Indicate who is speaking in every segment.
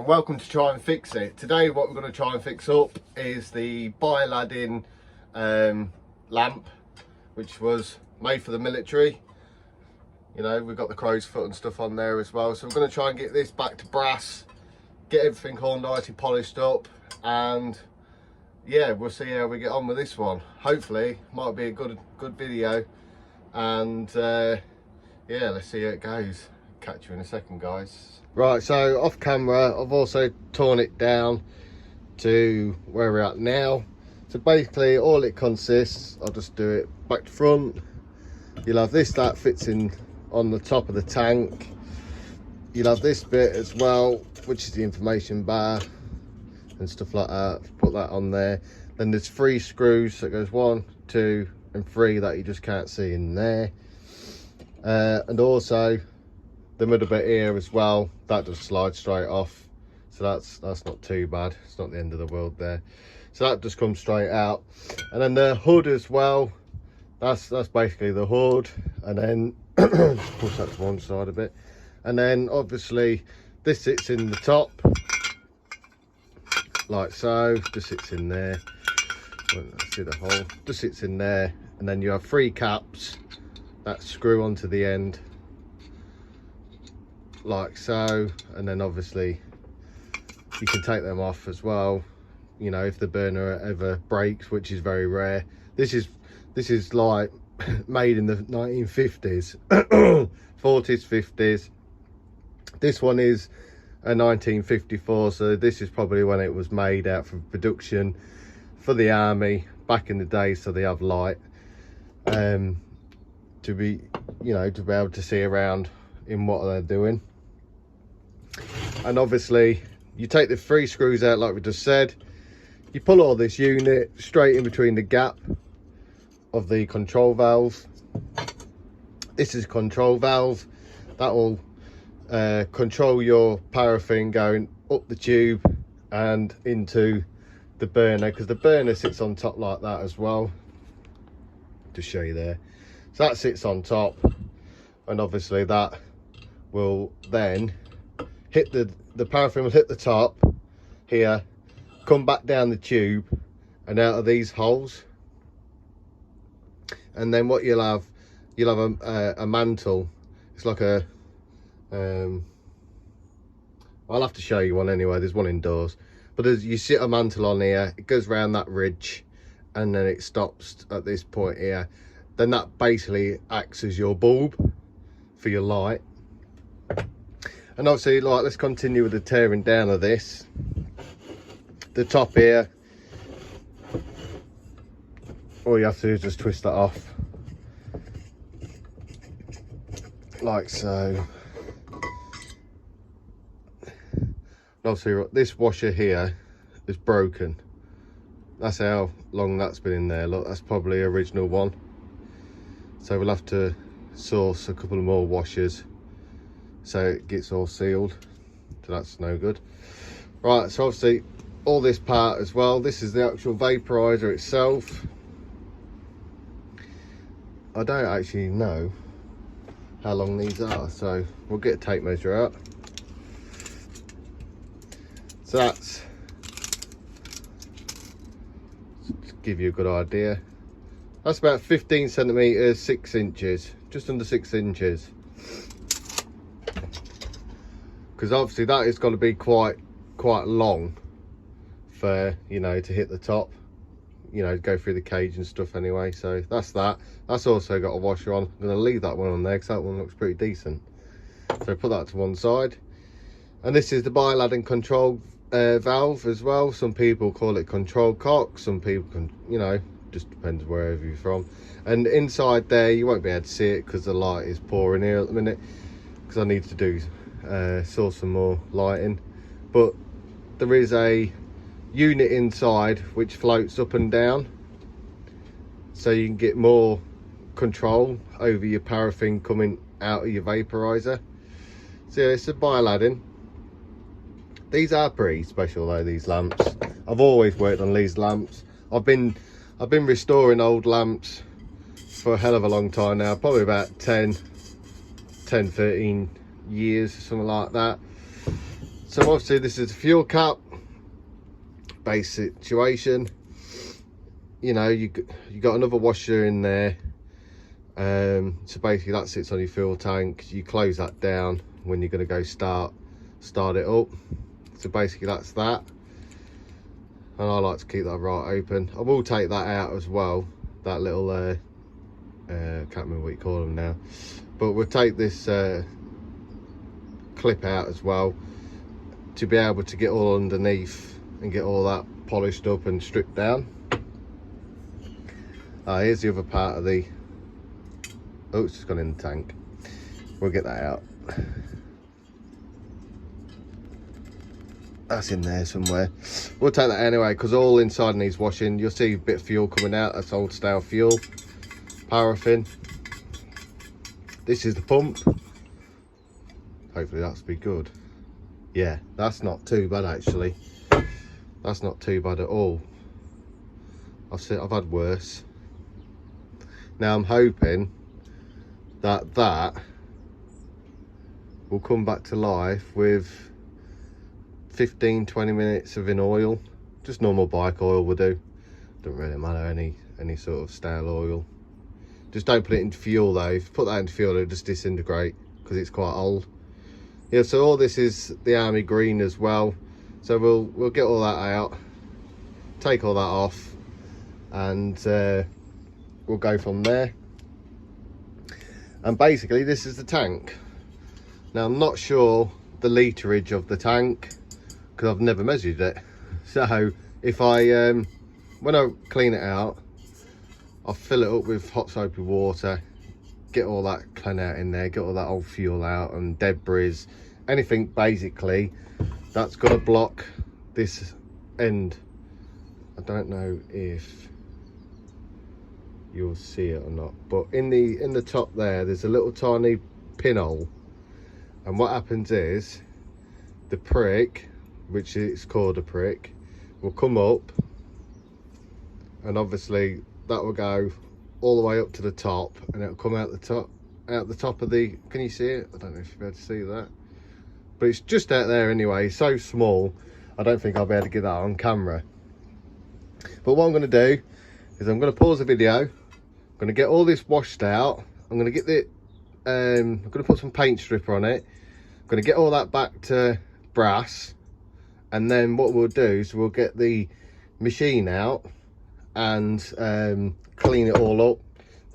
Speaker 1: and welcome to Try and Fix It. Today what we're going to try and fix up is the Biladin lamp, which was made for the military. You know, we've got the crow's foot and stuff on there as well, so we're going to try and get this back to brass, get everything all nicely polished up, and yeah, we'll see how we get on with this one. Hopefully might be a good video, and yeah, let's see how it goes. Catch you in a second, guys. Right, so off camera I've also torn it down to where we're at now. So basically all it consists, I'll just do it back to front. You'll have this that fits in on the top of the tank. You'll have this bit as well, which is the information bar and stuff like that. Put that on there. Then there's 3 screws, so it goes 1, 2 and 3 that you just can't see in there. And also the middle bit here as well, that just slides straight off, so that's not too bad. It's not the end of the world there, so that just comes straight out. And then the hood as well, that's basically the hood, and then push that to one side a bit, and then obviously this sits in the top like so, just sits in there. Let's see the hole, just sits in there, and then you have 3 caps that screw onto the end like so, and then obviously you can take them off as well, you know, if the burner ever breaks, which is very rare. This is like made in the 1950s 40s, 50s. This one is a 1954, so this is probably when it was made out for production for the army back in the day, so they have light to be, you know, to be able to see around in what they're doing. And obviously you take the 3 screws out like we just said, you pull all this unit straight in between the gap of the control valve. This is a control valve that will control your paraffin going up the tube and into the burner, because the burner sits on top like that as well, to show you there. So that sits on top, and obviously that will then hit the paraffin will hit the top here, come back down the tube and out of these holes. And then what you'll have a mantle. It's like a I'll have to show you one anyway, there's one indoors, but as you sit a mantle on here, it goes around that ridge and then it stops at this point here. Then that basically acts as your bulb for your light. And obviously, like, let's continue with the tearing down of this. The top here, all you have to do is just twist that off like so. And obviously this washer here is broken. That's how long that's been in there. Look, that's probably the original one, so we'll have to source a couple of more washers so it gets all sealed, so that's no good. Right, so obviously all this part as well, this is the actual vaporizer itself. I don't actually know how long these are, so we'll get a tape measure out. So that's to give you a good idea, that's about 15 centimeters, 6 inches, just under 6 inches. Because obviously that is going to be quite long for, you know, to hit the top, you know, go through the cage and stuff anyway. So that's that. That's also got a washer on. I'm going to leave that one on there because that one looks pretty decent. So put that to one side. And this is the Biladin control valve as well. Some people call it control cock, some people can, you know, just depends wherever you're from. And inside there you won't be able to see it because the light is poor in here at the minute, because I need to do source some more lighting. But there is a unit inside which floats up and down, so you can get more control over your paraffin coming out of your vaporizer. So it's a Biladin. These are pretty special though, these lamps. I've always worked on these lamps. I've been restoring old lamps for a hell of a long time now, probably about 10 13 years, something like that. So obviously this is a fuel cap, base situation. You know, you got another washer in there. So basically that sits on your fuel tank. You close that down when you're going to go start it up. So basically that's that. And I like to keep that right open. I will take that out as well, that little can't remember what you call them now, but we'll take this clip out as well to be able to get all underneath and get all that polished up and stripped down. Here's the other part of the, oh, it's just gone in the tank. We'll get that out. That's in there somewhere. We'll take that anyway, because all inside needs washing. You'll see a bit of fuel coming out. That's old style fuel, paraffin. This is the pump. Hopefully that's be good. Yeah, that's not too bad actually. That's not too bad at all. I've had worse. Now I'm hoping that that will come back to life with 15-20 minutes of in oil. Just normal bike oil will do. Don't really matter any sort of stale oil. Just don't put it into fuel though. If you put that into fuel, it'll just disintegrate because it's quite old. Yeah, so all this is the army green as well. So we'll get all that out, take all that off, and we'll go from there. And basically this is the tank. Now I'm not sure the literage of the tank because I've never measured it. So if I when I clean it out, I'll fill it up with hot soapy water, get all that clean out in there, get all that old fuel out and debris, anything basically that's going to block this end. I don't know if you'll see it or not, but in the top there's a little tiny pinhole, and what happens is the prick, which is called a prick, will come up, and obviously that will go all the way up to the top, and it'll come out the top of the, can you see it? I don't know if you'll be able to see that, but it's just out there anyway, so small I don't think I'll be able to get that on camera. But what I'm going to do is I'm going to pause the video, I'm going to get all this washed out, I'm going to get the I'm going to put some paint stripper on it, I'm going to get all that back to brass, and then what we'll do is we'll get the machine out and clean it all up.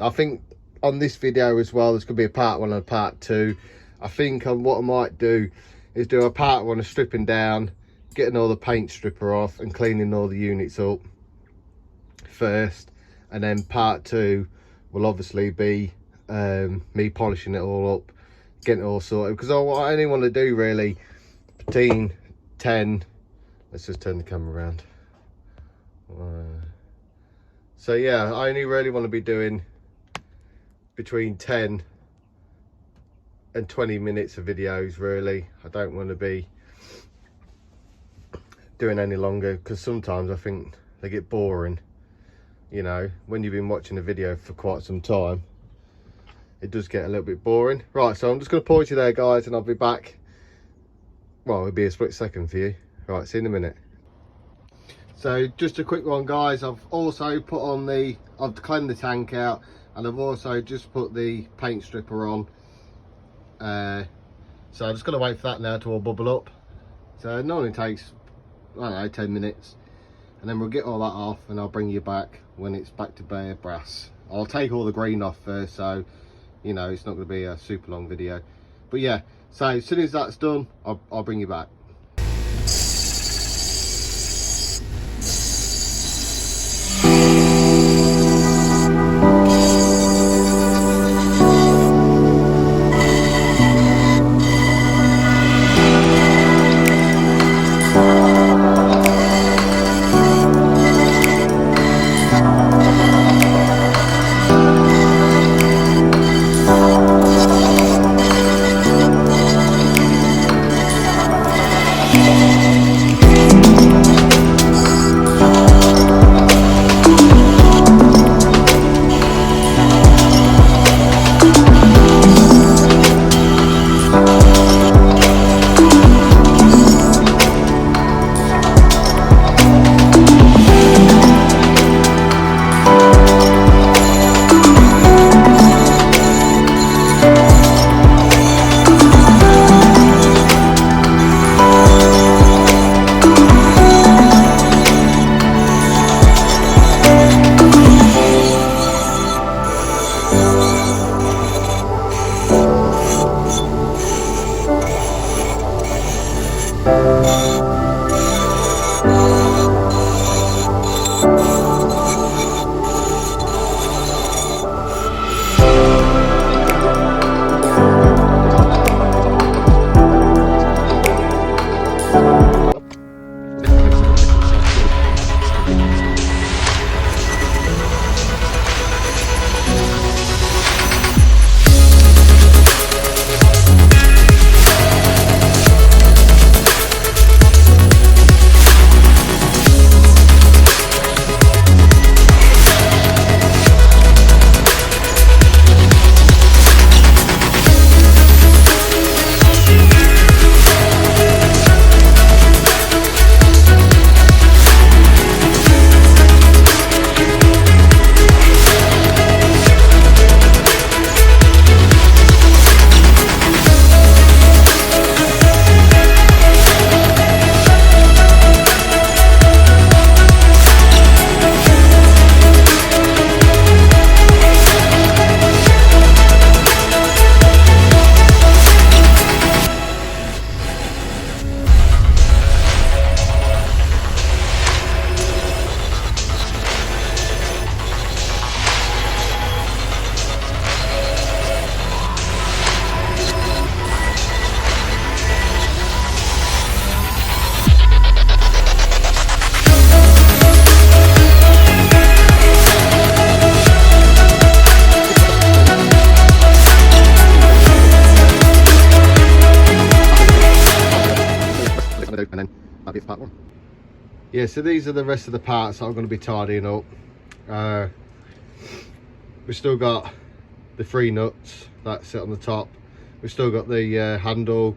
Speaker 1: I think on this video as well there's going to be a part 1 and a part 2. I think what I might do is do a part 1 of stripping down, getting all the paint stripper off and cleaning all the units up first, and then part 2 will obviously be me polishing it all up, getting it all sorted, because what I only want to do really between 10, let's just turn the camera around, so yeah, I only really want to be doing between 10 and 20 minutes of videos really. I don't want to be doing any longer, because sometimes I think they get boring, you know, when you've been watching a video for quite some time it does get a little bit boring. Right, so I'm just going to pause you there guys, and I'll be back, well, it'll be a split second for you. Right, see you in a minute. So just a quick one guys, I've also put on I've cleaned the tank out, and I've also just put the paint stripper on, so I'm just going to wait for that now to all bubble up. So it normally takes, I don't know, 10 minutes, and then we'll get all that off and I'll bring you back when it's back to bare brass. I'll take all the green off first, so you know it's not going to be a super long video, but yeah, so as soon as that's done I'll bring you back. be part one. Yeah, so these are the rest of the parts that I'm going to be tidying up. We've still got the 3 nuts that sit on the top. We've still got the handle.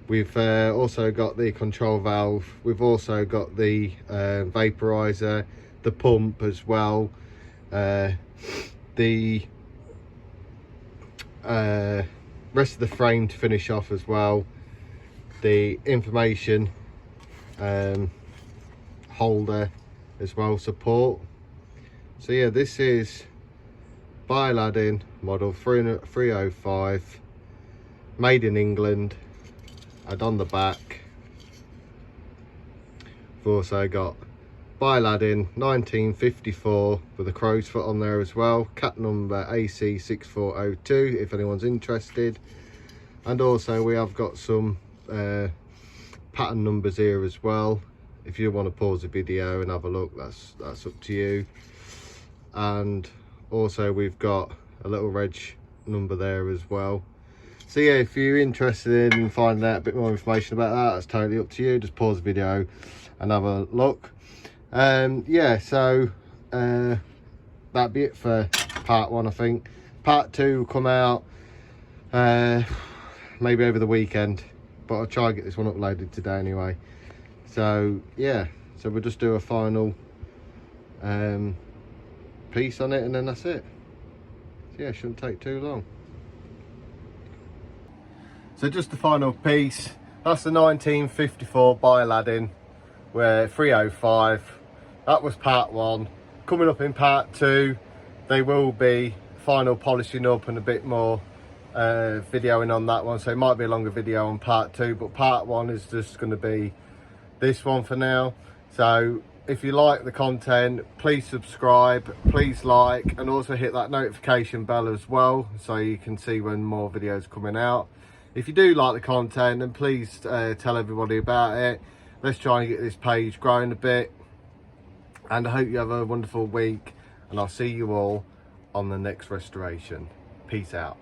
Speaker 1: We've also got the control valve. We've also got the vaporizer, the pump as well, the rest of the frame to finish off as well, the information holder as well, support. So yeah, this is Biladin model 305, made in England. And on the back we've also got Biladin 1954 with a crow's foot on there as well, cat number AC6402 if anyone's interested. And also we have got some pattern numbers here as well. If you want to pause the video and have a look, that's up to you. And also we've got a little reg number there as well. So yeah, if you're interested in finding out a bit more information about that, that's totally up to you. Just pause the video and have a look. Yeah, so that'd be it for part 1, I think. Part 2 will come out maybe over the weekend, but I'll try and get this one uploaded today anyway. So yeah, so we'll just do a final piece on it and then that's it. So yeah, shouldn't take too long. So just the final piece, that's the 1954 Biladin, where 305. That was part 1. Coming up in part 2, they will be final polishing up and a bit more videoing on that one. So it might be a longer video on part 2, but part 1 is just going to be this one for now. So if you like the content, please subscribe, please like, and also hit that notification bell as well, so you can see when more videos coming out. If you do like the content, then please tell everybody about it. Let's try and get this page growing a bit. And I hope you have a wonderful week. And I'll see you all on the next restoration. Peace out.